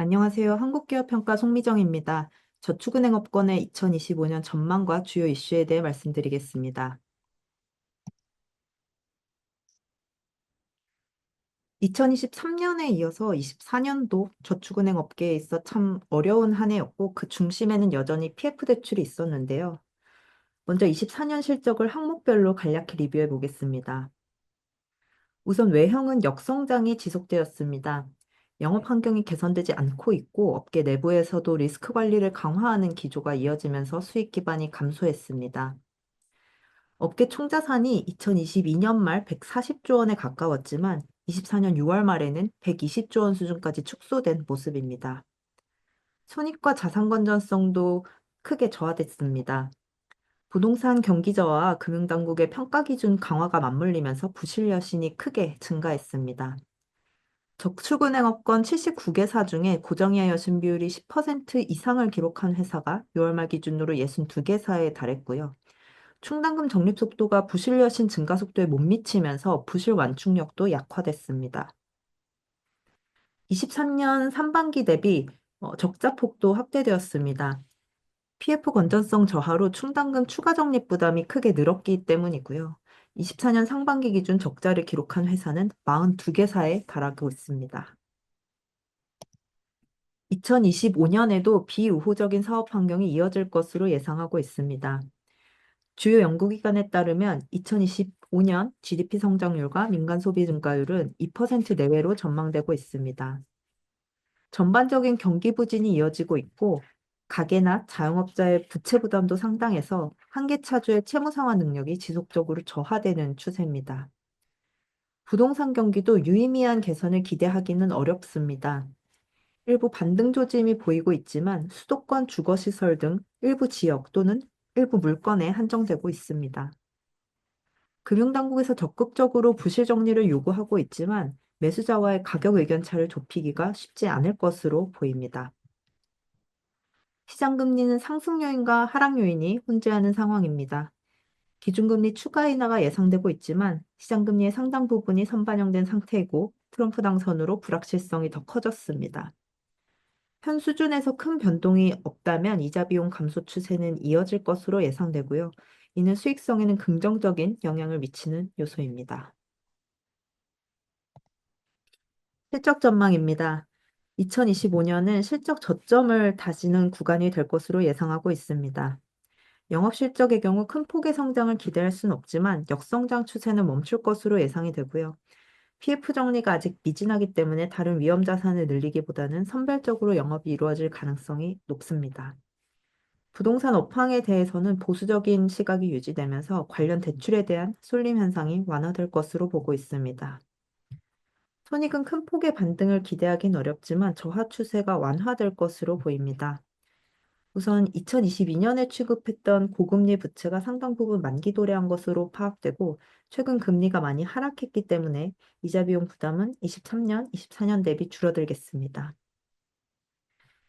안녕하세요. 한국기업평가 송미정입니다. 저축은행업권의 2025년 전망과 주요 이슈에 대해 말씀드리겠습니다. 2023년에 이어서 24년도 저축은행 업계에 있어 참 어려운 한 해였고, 그 중심에는 여전히 PF 대출이 있었는데요. 먼저 24년 실적을 항목별로 간략히 리뷰해 보겠습니다. 우선 외형은 역성장이 지속되었습니다. 영업 환경이 개선되지 않고 있고, 업계 내부에서도 리스크 관리를 강화하는 기조가 이어지면서 수익 기반이 감소했습니다. 업계 총자산이 2022년 말 140조 원에 가까웠지만 24년 6월 말에는 120조 원 수준까지 축소된 모습입니다. 손익과 자산 건전성도 크게 저하됐습니다. 부동산 경기저하와 금융당국의 평가 기준 강화가 맞물리면서 부실 여신이 크게 증가했습니다. 저축은행업권 79개사 중에 고정이하 여신 비율이 10% 이상을 기록한 회사가 6월 말 기준으로 62개사에 달했고요. 충당금 적립 속도가 부실 여신 증가 속도에 못 미치면서 부실 완충력도 약화됐습니다. 23년 상반기 대비 적자 폭도 확대되었습니다. PF 건전성 저하로 충당금 추가 적립 부담이 크게 늘었기 때문이고요. 24년 상반기 기준 적자를 기록한 회사는 42개사에 달하고 있습니다. 2025년에도 비우호적인 사업 환경이 이어질 것으로 예상하고 있습니다. 주요 연구기관에 따르면 2025년 GDP 성장률과 민간 소비 증가율은 2% 내외로 전망되고 있습니다. 전반적인 경기 부진이 이어지고 있고, 가계나 자영업자의 부채 부담도 상당해서 한계차주의 채무 상환 능력이 지속적으로 저하되는 추세입니다. 부동산 경기도 유의미한 개선을 기대하기는 어렵습니다. 일부 반등 조짐이 보이고 있지만 수도권 주거시설 등 일부 지역 또는 일부 물건에 한정되고 있습니다. 금융당국에서 적극적으로 부실 정리를 요구하고 있지만 매수자와의 가격 의견 차를 좁히기가 쉽지 않을 것으로 보입니다. 시장 금리는 상승 요인과 하락 요인이 혼재하는 상황입니다. 기준금리 추가 인하가 예상되고 있지만 시장 금리의 상당 부분이 선반영된 상태이고, 트럼프 당선으로 불확실성이 더 커졌습니다. 현 수준에서 큰 변동이 없다면 이자 비용 감소 추세는 이어질 것으로 예상되고요. 이는 수익성에는 긍정적인 영향을 미치는 요소입니다. 실적 전망입니다. 2025년은 실적 저점을 다지는 구간이 될 것으로 예상하고 있습니다. 영업 실적의 경우 큰 폭의 성장을 기대할 수는 없지만 역성장 추세는 멈출 것으로 예상이 되고요. PF 정리가 아직 미진하기 때문에 다른 위험 자산을 늘리기보다는 선별적으로 영업이 이루어질 가능성이 높습니다. 부동산 업황에 대해서는 보수적인 시각이 유지되면서 관련 대출에 대한 쏠림 현상이 완화될 것으로 보고 있습니다. 손익은 큰 폭의 반등을 기대하긴 어렵지만 저하 추세가 완화될 것으로 보입니다. 우선 2022년에 취급했던 고금리 부채가 상당 부분 만기 도래한 것으로 파악되고, 최근 금리가 많이 하락했기 때문에 이자 비용 부담은 23년, 24년 대비 줄어들겠습니다.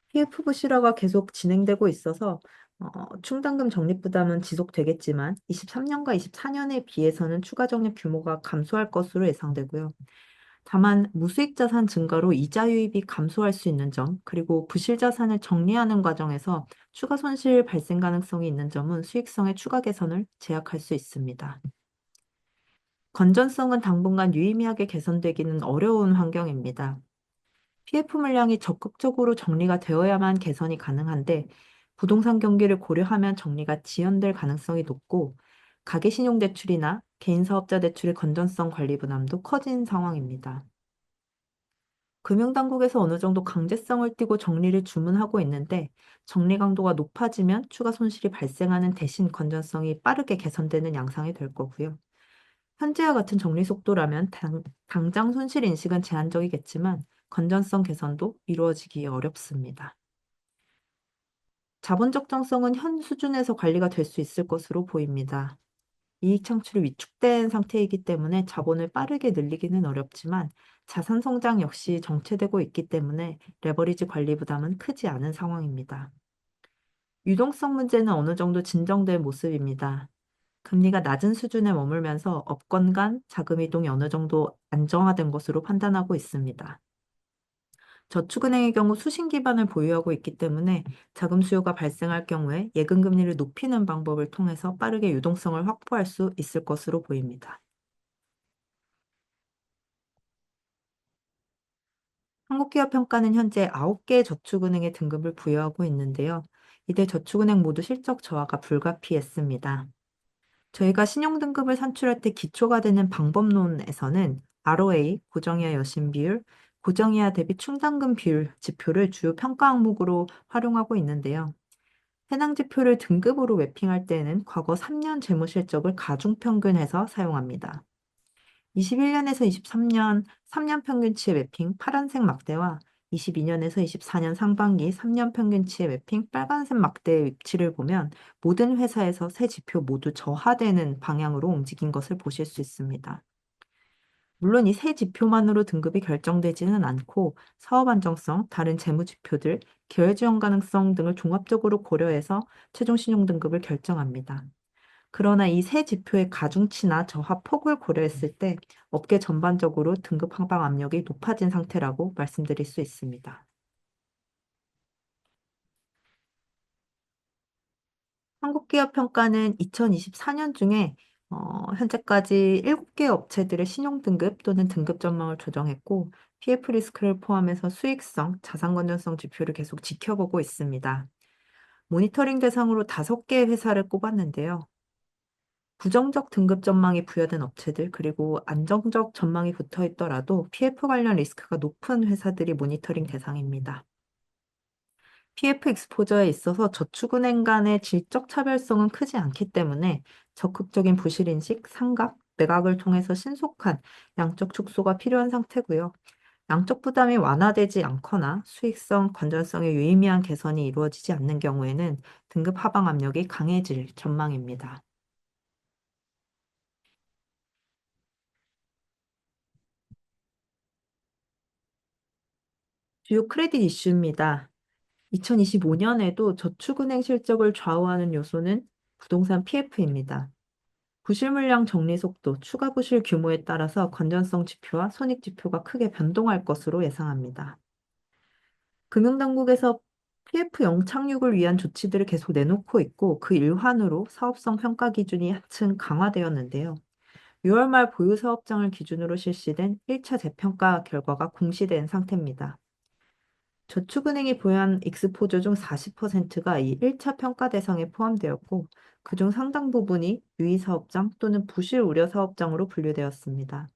PF 부실화가 계속 진행되고 있어서 충당금 적립 부담은 지속되겠지만 23년과 24년에 비해서는 추가 적립 규모가 감소할 것으로 예상되고요. 다만 무수익 자산 증가로 이자 유입이 감소할 수 있는 점, 그리고 부실 자산을 정리하는 과정에서 추가 손실 발생 가능성이 있는 점은 수익성의 추가 개선을 제약할 수 있습니다. 건전성은 당분간 유의미하게 개선되기는 어려운 환경입니다. PF 물량이 적극적으로 정리가 되어야만 개선이 가능한데, 부동산 경기를 고려하면 정리가 지연될 가능성이 높고, 가계신용대출이나 개인사업자 대출의 건전성 관리 부담도 커진 상황입니다. 금융당국에서 어느 정도 강제성을 띠고 정리를 주문하고 있는데, 정리 강도가 높아지면 추가 손실이 발생하는 대신 건전성이 빠르게 개선되는 양상이 될 거고요. 현재와 같은 정리 속도라면 당장 손실 인식은 제한적이겠지만 건전성 개선도 이루어지기 어렵습니다. 자본 적정성은 현 수준에서 관리가 될 수 있을 것으로 보입니다. 이익 창출이 위축된 상태이기 때문에 자본을 빠르게 늘리기는 어렵지만 자산 성장 역시 정체되고 있기 때문에 레버리지 관리 부담은 크지 않은 상황입니다. 유동성 문제는 어느 정도 진정된 모습입니다. 금리가 낮은 수준에 머물면서 업권 간 자금 이동이 어느 정도 안정화된 것으로 판단하고 있습니다. 저축은행의 경우 수신 기반을 보유하고 있기 때문에 자금 수요가 발생할 경우에 예금 금리를 높이는 방법을 통해서 빠르게 유동성을 확보할 수 있을 것으로 보입니다. 한국기업평가는 현재 9개 저축은행에 등급을 부여하고 있는데요. 이들 저축은행 모두 실적 저하가 불가피했습니다. 저희가 신용등급을 산출할 때 기초가 되는 방법론에서는 ROA, 고정이하 여신 비율, 고정이하 대비 충당금 비율 지표를 주요 평가 항목으로 활용하고 있는데요. 해당 지표를 등급으로 매핑할 때에는 과거 3년 재무실적을 가중평균해서 사용합니다. 21년에서 23년 3년 평균치의 매핑 파란색 막대와 22년에서 24년 상반기 3년 평균치의 매핑 빨간색 막대의 위치를 보면 모든 회사에서 세 지표 모두 저하되는 방향으로 움직인 것을 보실 수 있습니다. 물론 이 세 지표만으로 등급이 결정되지는 않고 사업 안정성, 다른 재무 지표들, 계열 지원 가능성 등을 종합적으로 고려해서 최종 신용 등급을 결정합니다. 그러나 이 세 지표의 가중치나 저하 폭을 고려했을 때 업계 전반적으로 등급 하방 압력이 높아진 상태라고 말씀드릴 수 있습니다. 한국기업평가는 2024년 중에 현재까지 7개 업체들의 신용등급 또는 등급 전망을 조정했고 PF 리스크를 포함해서 수익성, 자산 건전성 지표를 계속 지켜보고 있습니다. 모니터링 대상으로 5개의 회사를 꼽았는데요. 부정적 등급 전망이 부여된 업체들, 그리고 안정적 전망이 붙어 있더라도 PF 관련 리스크가 높은 회사들이 모니터링 대상입니다. PF 익스포저에 있어서 저축은행 간의 질적 차별성은 크지 않기 때문에 적극적인 부실인식, 상각, 매각을 통해서 신속한 양적 축소가 필요한 상태고요. 양적 부담이 완화되지 않거나 수익성, 건전성의 유의미한 개선이 이루어지지 않는 경우에는 등급 하방 압력이 강해질 전망입니다. 주요 크레딧 이슈입니다. 2025년에도 저축은행 실적을 좌우하는 요소는 부동산 PF입니다. 부실 물량 정리 속도, 추가 부실 규모에 따라서 건전성 지표와 손익 지표가 크게 변동할 것으로 예상합니다. 금융당국에서 PF 영착륙을 위한 조치들을 계속 내놓고 있고 그 일환으로 사업성 평가 기준이 한층 강화되었는데요. 6월 말 보유 사업장을 기준으로 실시된 1차 재평가 결과가 공시된 상태입니다. 저축은행이 보유한 익스포저 중 40%가 이 1차 평가 대상에 포함되었고, 그중 상당 부분이 유의사업장 또는 부실 우려 사업장으로 분류되었습니다.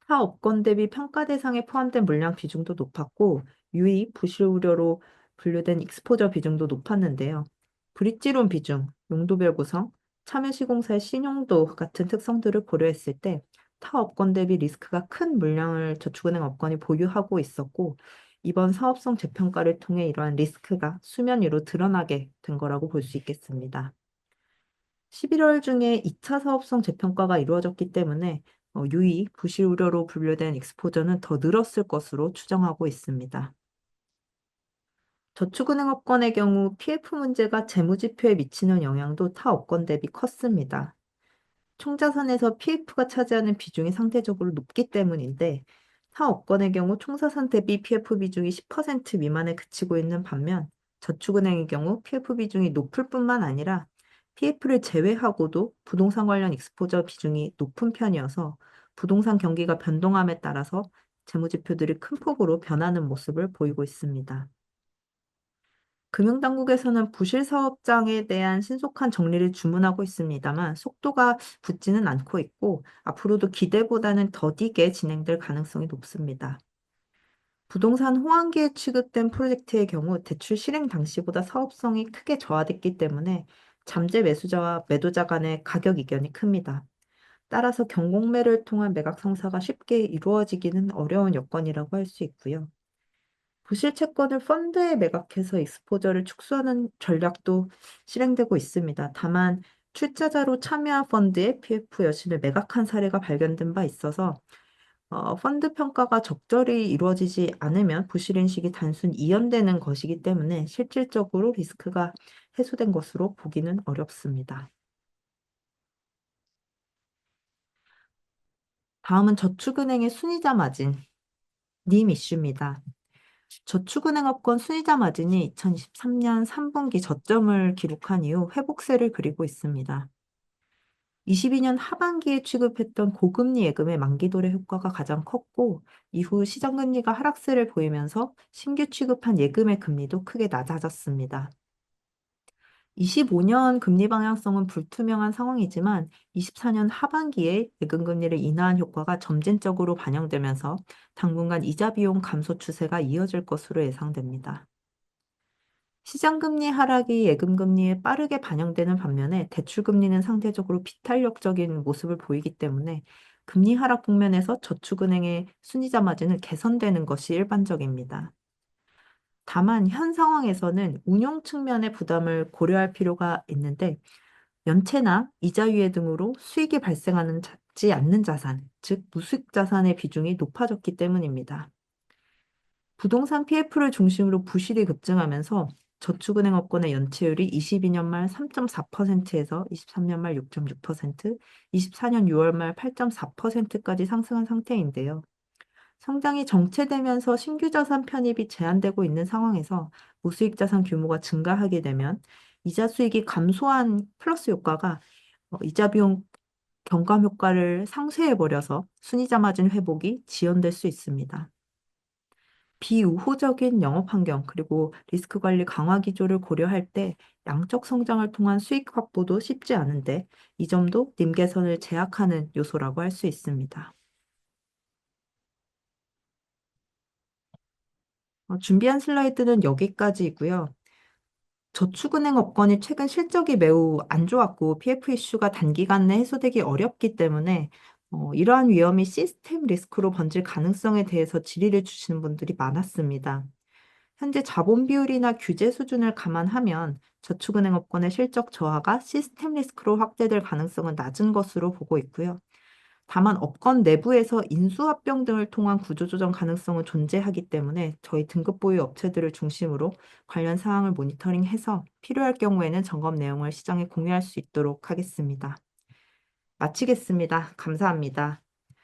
타 업권 대비 평가 대상에 포함된 물량 비중도 높았고, 유의, 부실 우려로 분류된 익스포저 비중도 높았는데요. 브릿지론 비중, 용도별 구성, 참여 시공사의 신용도 같은 특성들을 고려했을 때, 타 업권 대비 리스크가 큰 물량을 저축은행 업권이 보유하고 있었고, 이번 사업성 재평가를 통해 이러한 리스크가 수면 위로 드러나게 된 거라고 볼 수 있겠습니다. 11월 중에 2차 사업성 재평가가 이루어졌기 때문에 유의, 부실 우려로 분류된 익스포저는 더 늘었을 것으로 추정하고 있습니다. 저축은행 업권의 경우 PF 문제가 재무지표에 미치는 영향도 타 업권 대비 컸습니다. 총자산에서 PF가 차지하는 비중이 상대적으로 높기 때문인데 타 업권의 경우 총자산 대비 PF 비중이 10% 미만에 그치고 있는 반면 저축은행의 경우 PF 비중이 높을 뿐만 아니라 PF를 제외하고도 부동산 관련 익스포저 비중이 높은 편이어서 부동산 경기가 변동함에 따라서 재무지표들이 큰 폭으로 변하는 모습을 보이고 있습니다. 금융당국에서는 부실 사업장에 대한 신속한 정리를 주문하고 있습니다만 속도가 붙지는 않고 있고 앞으로도 기대보다는 더디게 진행될 가능성이 높습니다. 부동산 호황기에 취급된 프로젝트의 경우 대출 실행 당시보다 사업성이 크게 저하됐기 때문에 잠재 매수자와 매도자 간의 가격 이견이 큽니다. 따라서 경공매를 통한 매각 성사가 쉽게 이루어지기는 어려운 여건이라고 할 수 있고요. 부실 채권을 펀드에 매각해서 익스포저를 축소하는 전략도 실행되고 있습니다. 다만 출자자로 참여한 펀드의 PF 여신을 매각한 사례가 발견된 바 있어서 펀드 평가가 적절히 이루어지지 않으면 부실 인식이 단순 이연되는 것이기 때문에 실질적으로 리스크가 해소된 것으로 보기는 어렵습니다. 다음은 저축은행의 순이자 마진. 님 이슈입니다. 저축은행업권 순이자 마진이 2023년 3분기 저점을 기록한 이후 회복세를 그리고 있습니다. 22년 하반기에 취급했던 고금리 예금의 만기 도래 효과가 가장 컸고, 이후 시장금리가 하락세를 보이면서 신규 취급한 예금의 금리도 크게 낮아졌습니다. 25년 금리 방향성은 불투명한 상황이지만 24년 하반기에 예금 금리를 인하한 효과가 점진적으로 반영되면서 당분간 이자 비용 감소 추세가 이어질 것으로 예상됩니다. 시장 금리 하락이 예금 금리에 빠르게 반영되는 반면에 대출 금리는 상대적으로 비탄력적인 모습을 보이기 때문에 금리 하락 국면에서 저축은행의 순이자 마진은 개선되는 것이 일반적입니다. 다만 현 상황에서는 운용 측면의 부담을 고려할 필요가 있는데, 연체나 이자유예 등으로 수익이 발생하지 않는 자산, 즉 무수익 자산의 비중이 높아졌기 때문입니다. 부동산 PF를 중심으로 부실이 급증하면서 저축은행 업권의 연체율이 22년 말 3.4%에서 23년 말 6.6%, 24년 6월 말 8.4%까지 상승한 상태인데요. 성장이 정체되면서 신규 자산 편입이 제한되고 있는 상황에서 무수익 자산 규모가 증가하게 되면 이자 수익이 감소한 플러스 효과가 이자 비용 경감 효과를 상쇄해버려서 순이자 마진 회복이 지연될 수 있습니다. 비우호적인 영업 환경 그리고 리스크 관리 강화 기조를 고려할 때 양적 성장을 통한 수익 확보도 쉽지 않은데, 이 점도 님 개선을 제약하는 요소라고 할 수 있습니다. 준비한 슬라이드는 여기까지이고요. 저축은행 업권이 최근 실적이 매우 안 좋았고 PF 이슈가 단기간 내 해소되기 어렵기 때문에 이러한 위험이 시스템 리스크로 번질 가능성에 대해서 질의를 주시는 분들이 많았습니다. 현재 자본 비율이나 규제 수준을 감안하면 저축은행 업권의 실적 저하가 시스템 리스크로 확대될 가능성은 낮은 것으로 보고 있고요. 다만 업권 내부에서 인수합병 등을 통한 구조조정 가능성은 존재하기 때문에 저희 등급 보유 업체들을 중심으로 관련 사항을 모니터링해서 필요할 경우에는 점검 내용을 시장에 공유할 수 있도록 하겠습니다. 마치겠습니다. 감사합니다.